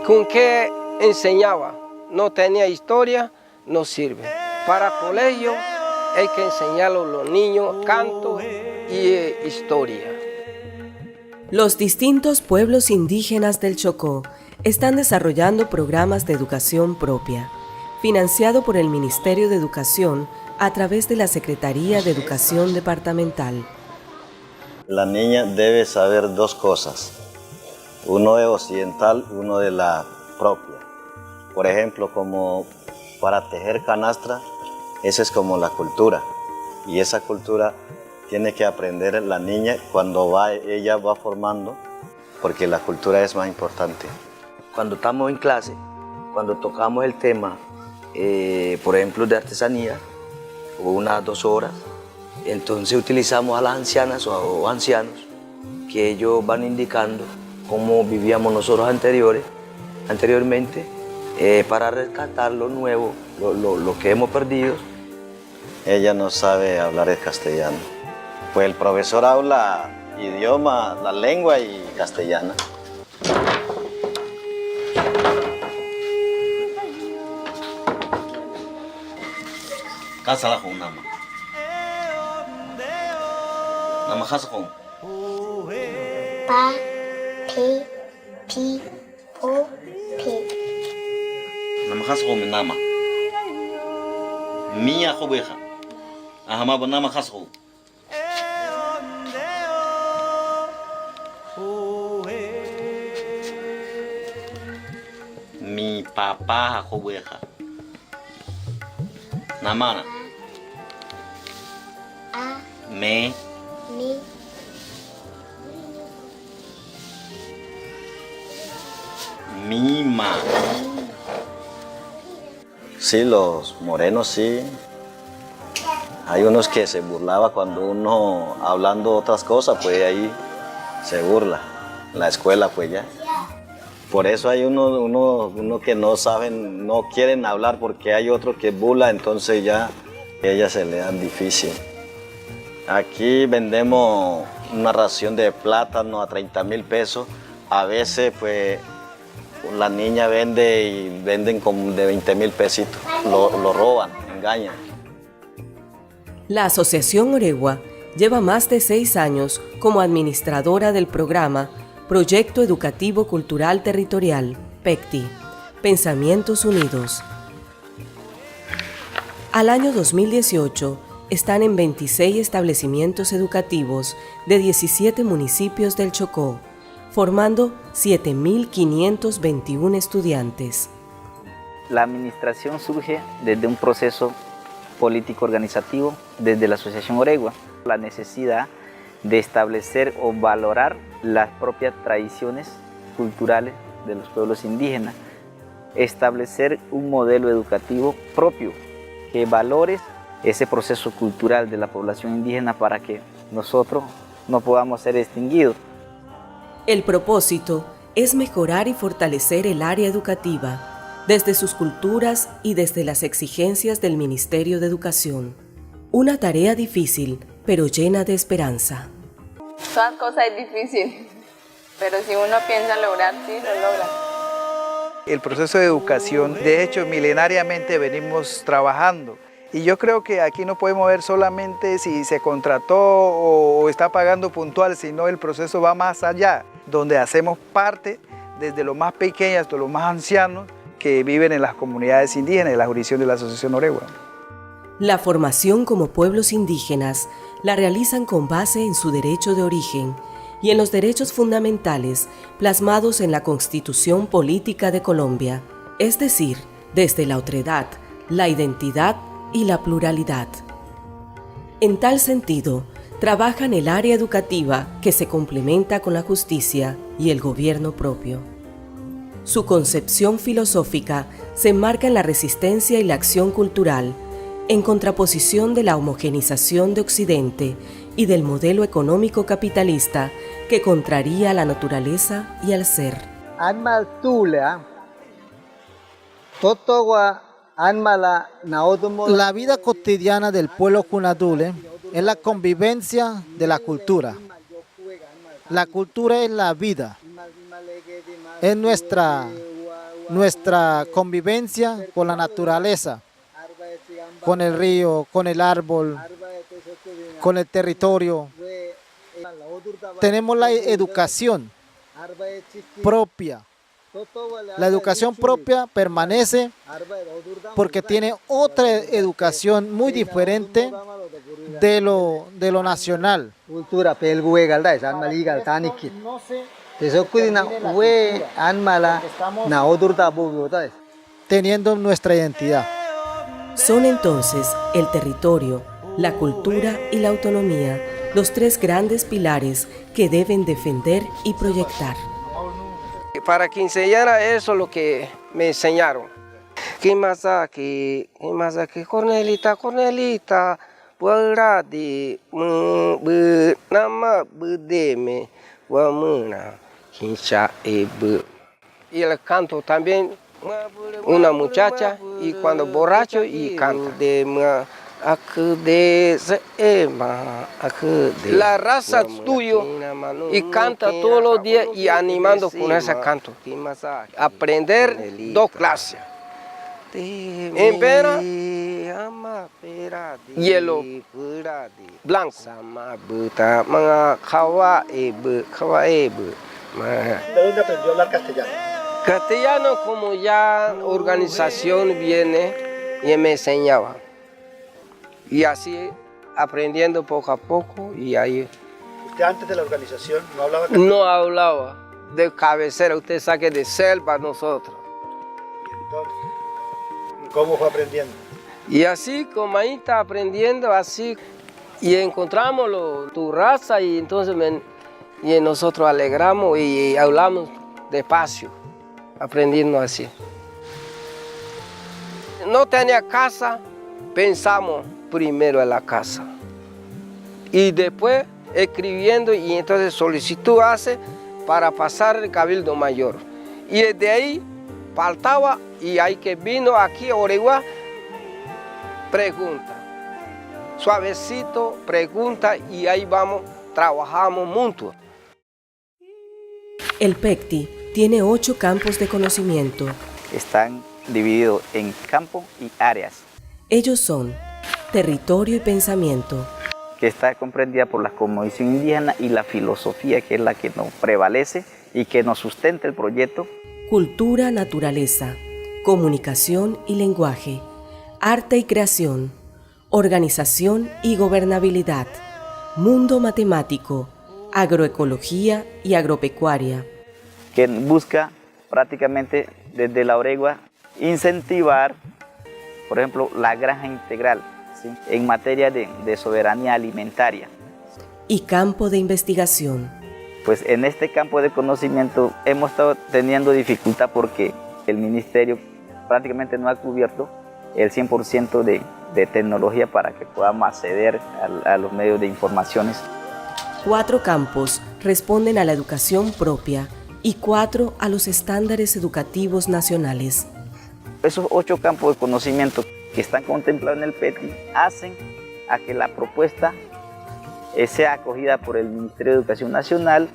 ¿Con qué enseñaba? No tenía historia, no sirve. Para colegio hay que enseñar a los niños canto y historia. Los distintos pueblos indígenas del Chocó están desarrollando programas de educación propia, financiado por el Ministerio de Educación a través de la Secretaría de Educación Departamental. La niña debe saber dos cosas, uno de occidental, uno de la propia. Por ejemplo, como para tejer canastra, esa es como la cultura, y esa cultura tiene que aprender la niña cuando ella va formando, porque la cultura es más importante. Cuando estamos en clase, cuando tocamos el tema, por ejemplo, de artesanía, o unas 2 horas, entonces utilizamos a las ancianas o ancianos, que ellos van indicando cómo vivíamos nosotros anteriormente, para rescatar lo nuevo, lo que hemos perdido. Ella no sabe hablar el castellano. Pues el profesor habla idioma, la lengua y castellana. Casa con nama. Nama casa con. Pa, pi, pi, po, pi. Nama casa con nama. Mía joveja. Ajá, pues nama casa con. Mi papá joveja. Namana. A, Me. mi, Mima. Sí, los morenos sí. Hay unos que se burlaba cuando uno hablando otras cosas, pues ahí se burla. En la escuela pues ya. Por eso hay uno que no saben, no quieren hablar porque hay otro que burla, entonces ya ellas se le dan difícil. Aquí vendemos una ración de plátano a 30,000 pesos. A veces pues la niña vende y venden como de 20,000 pesitos. Lo roban, engañan. La Asociación Oregua lleva más de 6 años como administradora del programa Proyecto Educativo Cultural Territorial, PECTI, Pensamientos Unidos. Al año 2018, están en 26 establecimientos educativos de 17 municipios del Chocó, formando 7.521 estudiantes. La administración surge desde un proceso político-organizativo, desde la Asociación Oregua, la necesidad de establecer o valorar las propias tradiciones culturales de los pueblos indígenas, establecer un modelo educativo propio que valore ese proceso cultural de la población indígena para que nosotros no podamos ser extinguidos. El propósito es mejorar y fortalecer el área educativa desde sus culturas y desde las exigencias del Ministerio de Educación. Una tarea difícil, pero llena de esperanza. Todas cosas es difícil, pero si uno piensa lograr, sí, lo logra. El proceso de educación, de hecho, milenariamente venimos trabajando. Y yo creo que aquí no podemos ver solamente si se contrató o está pagando puntual, sino el proceso va más allá, donde hacemos parte desde los más pequeños hasta los más ancianos que viven en las comunidades indígenas de la jurisdicción de la Asociación Oregua. La formación como pueblos indígenas la realizan con base en su derecho de origen y en los derechos fundamentales plasmados en la Constitución Política de Colombia, es decir, desde la otredad, la identidad y la pluralidad. En tal sentido, trabajan el área educativa que se complementa con la justicia y el gobierno propio. Su concepción filosófica se enmarca en la resistencia y la acción cultural, en contraposición de la homogenización de Occidente y del modelo económico capitalista que contraría a la naturaleza y al ser. La vida cotidiana del pueblo Cunadule es la convivencia de la cultura. La cultura es la vida, es nuestra nuestra convivencia con la naturaleza, con el río, con el árbol, con el territorio. Tenemos la educación propia. La educación propia permanece porque tiene otra educación muy diferente de lo nacional. Teniendo nuestra identidad. Son entonces el territorio, la cultura y la autonomía los tres grandes pilares que deben defender y proyectar. Para que enseñara eso lo que me enseñaron. ¿Qué más aquí? ¿Qué más aquí? Cornelita, Buaradi, Nama, Budeme, Wamuna, Kincha, y el canto también, una muchacha, y cuando borracho, y canta. La raza tuyo y canta todos los días y animando con ese canto. Aprender dos clases. En pera, hielo, blanco. ¿De dónde aprendió a hablar castellano? Castellano, como ya organización viene y me enseñaba. Y así aprendiendo poco a poco y ahí. ¿Usted antes de la organización no hablaba castellano? No hablaba de cabecera, usted sabe de selva nosotros. Entonces, ¿cómo fue aprendiendo? Y así como ahí está aprendiendo así y encontramos tu raza y entonces y nosotros alegramos y hablamos despacio, aprendiendo así. No tenía casa, pensamos primero en la casa y después escribiendo y entonces solicitud hace para pasar el Cabildo Mayor y de ahí faltaba y ahí que vino aquí a Oregua pregunta suavecito pregunta y ahí vamos, trabajamos mutuo. El PECTI tiene 8 campos de conocimiento. Están divididos en campo y áreas. Ellos son territorio y pensamiento, que está comprendida por la cosmovisión indígena y la filosofía, que es la que nos prevalece y que nos sustenta el proyecto. Cultura, naturaleza, comunicación y lenguaje, arte y creación, organización y gobernabilidad, mundo matemático, agroecología y agropecuaria. Que busca prácticamente desde la Oregua incentivar, por ejemplo, la granja integral, ¿sí?, en materia de soberanía alimentaria. Y campo de investigación. Pues en este campo de conocimiento hemos estado teniendo dificultad porque el ministerio prácticamente no ha cubierto el 100% de tecnología para que podamos acceder a los medios de informaciones. 4 campos responden a la educación propia y 4 a los estándares educativos nacionales. Esos 8 campos de conocimiento que están contemplados en el PECTI hacen a que la propuesta sea acogida por el Ministerio de Educación Nacional.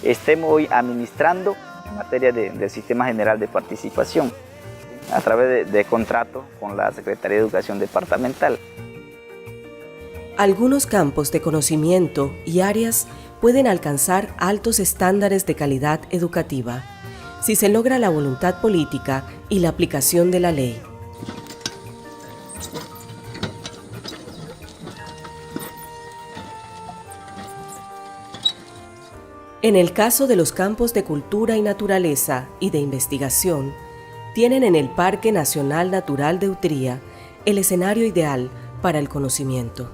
Estemos hoy administrando en materia del Sistema General de Participación a través de contrato con la Secretaría de Educación Departamental. Algunos campos de conocimiento y áreas pueden alcanzar altos estándares de calidad educativa si se logra la voluntad política y la aplicación de la ley. En el caso de los campos de cultura y naturaleza y de investigación, tienen en el Parque Nacional Natural de Utría el escenario ideal para el conocimiento.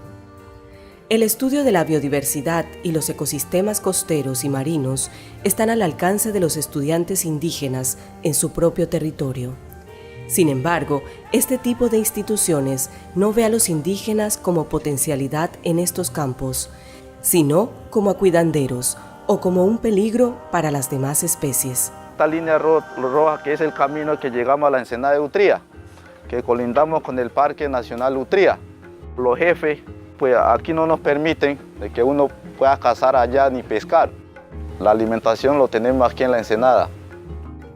El estudio de la biodiversidad y los ecosistemas costeros y marinos están al alcance de los estudiantes indígenas en su propio territorio. Sin embargo, este tipo de instituciones no ve a los indígenas como potencialidad en estos campos, sino como a cuidanderos o como un peligro para las demás especies. Esta línea roja que es el camino que llegamos a la ensenada de Utría, que colindamos con el Parque Nacional Utría. Los jefes pues aquí no nos permiten de que uno pueda cazar allá ni pescar. La alimentación lo tenemos aquí en la ensenada.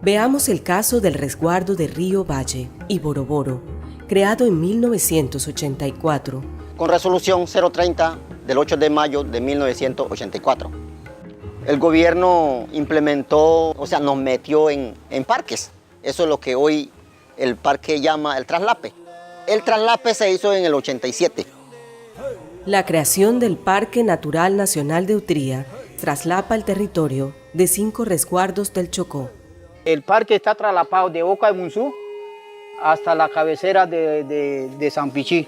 Veamos el caso del resguardo de Río Valle y Boroboro, creado en 1984. Con resolución 030 del 8 de mayo de 1984. El gobierno implementó, o sea, nos metió en parques. Eso es lo que hoy el parque llama el traslape. El traslape se hizo en el 87. La creación del Parque Natural Nacional de Utría traslapa el territorio de 5 resguardos del Chocó. El parque está traslapado de Oca de Monzú hasta la cabecera de San Pichí.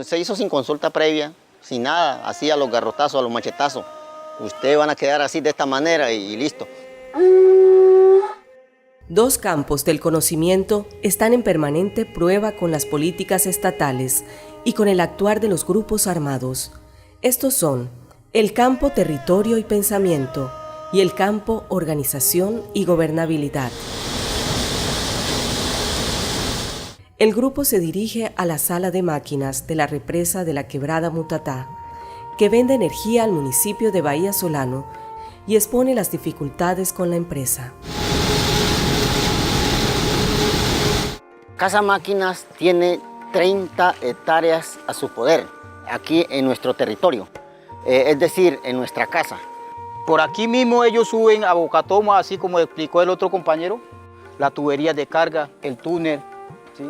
Se hizo sin consulta previa, sin nada, así a los garrotazos, a los machetazos. Ustedes van a quedar así de esta manera y listo. 2 campos del conocimiento están en permanente prueba con las políticas estatales y con el actuar de los grupos armados. Estos son el campo territorio y pensamiento y el campo organización y gobernabilidad. El grupo se dirige a la sala de máquinas de la represa de la Quebrada Mutatá, que vende energía al municipio de Bahía Solano y expone las dificultades con la empresa. Casa Máquinas tiene 30 hectáreas a su poder, aquí en nuestro territorio, es decir, en nuestra casa. Por aquí mismo ellos suben a Bocatoma, así como explicó el otro compañero, la tubería de carga, el túnel, ¿sí?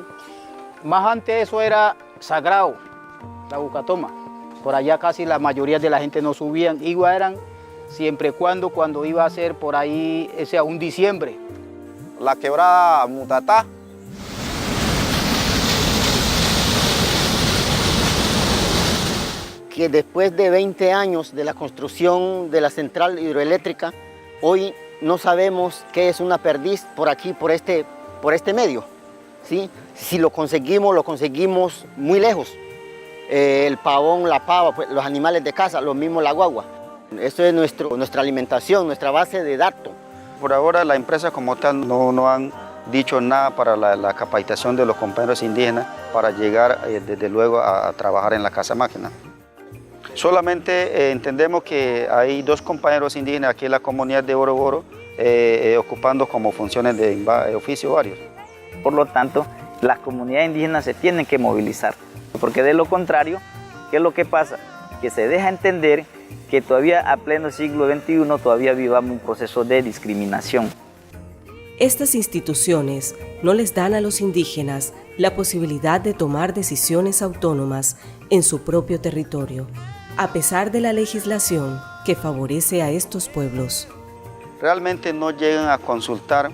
Más antes eso era sagrado, la Bocatoma. Por allá casi la mayoría de la gente no subían, igual eran siempre cuando iba a ser por ahí, ese un diciembre. La Quebrada Mutatá. Que después de 20 años de la construcción de la central hidroeléctrica, hoy no sabemos qué es una perdiz por aquí, por este medio, ¿sí? Si lo conseguimos muy lejos. El pavón, la pava, pues, los animales de casa, lo mismo la guagua. Eso es nuestra alimentación, nuestra base de datos. Por ahora la empresa como tal no han dicho nada para la capacitación de los compañeros indígenas para llegar desde luego a trabajar en la Casa Máquina. Solamente entendemos que hay 2 compañeros indígenas aquí en la comunidad de Boroboro ocupando como funciones de oficio varios. Por lo tanto, las comunidades indígenas se tienen que movilizar, porque de lo contrario, ¿qué es lo que pasa? Que se deja entender que todavía a pleno siglo XXI todavía vivamos un proceso de discriminación. Estas instituciones no les dan a los indígenas la posibilidad de tomar decisiones autónomas en su propio territorio, a pesar de la legislación que favorece a estos pueblos. Realmente no llegan a consultar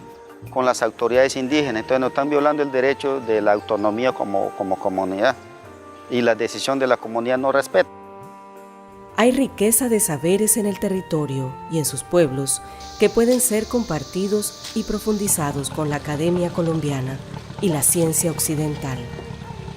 con las autoridades indígenas, entonces nos están violando el derecho de la autonomía como comunidad y la decisión de la comunidad no respeta. Hay riqueza de saberes en el territorio y en sus pueblos que pueden ser compartidos y profundizados con la academia colombiana y la ciencia occidental.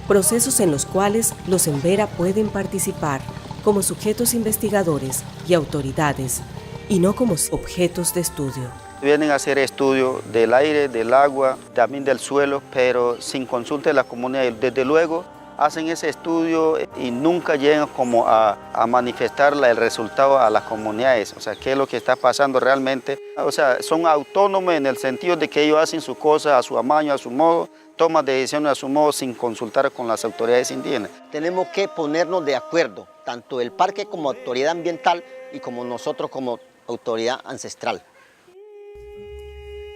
Procesos en los cuales los Embera pueden participar como sujetos investigadores y autoridades y no como objetos de estudio. Vienen a hacer estudio del aire, del agua, también del suelo, pero sin consulta de la comunidad. Desde luego hacen ese estudio y nunca llegan como a manifestar el resultado a las comunidades, o sea, qué es lo que está pasando realmente. O sea, son autónomos en el sentido de que ellos hacen sus cosas a su amaño, a su modo, toman decisiones a su modo sin consultar con las autoridades indígenas. Tenemos que ponernos de acuerdo, tanto el parque como autoridad ambiental y como nosotros como autoridad ancestral.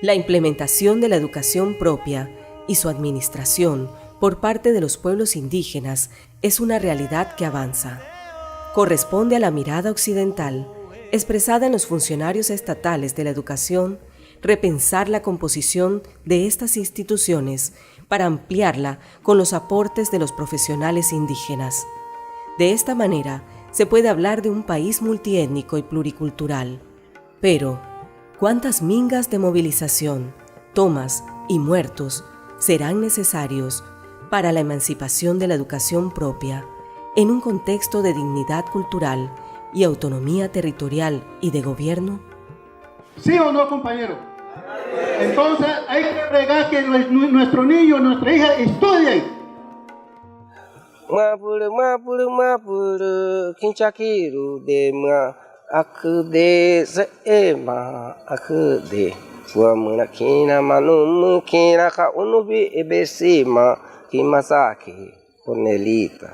La implementación de la educación propia y su administración por parte de los pueblos indígenas es una realidad que avanza. Corresponde a la mirada occidental, expresada en los funcionarios estatales de la educación, repensar la composición de estas instituciones para ampliarla con los aportes de los profesionales indígenas. De esta manera, se puede hablar de un país multiétnico y pluricultural. Pero, ¿cuántas mingas de movilización, tomas y muertos serán necesarios para la emancipación de la educación propia en un contexto de dignidad cultural y autonomía territorial y de gobierno? ¿Sí o no, compañero? Entonces hay que regar que nuestro niño, nuestra hija estudien. Fua muna kina manumu kina ka unubi ebesima kimasaki Cornelita.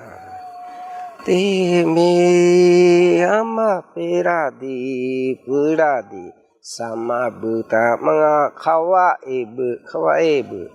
Te me ama peradi puradi sama buta mga kawa ebu.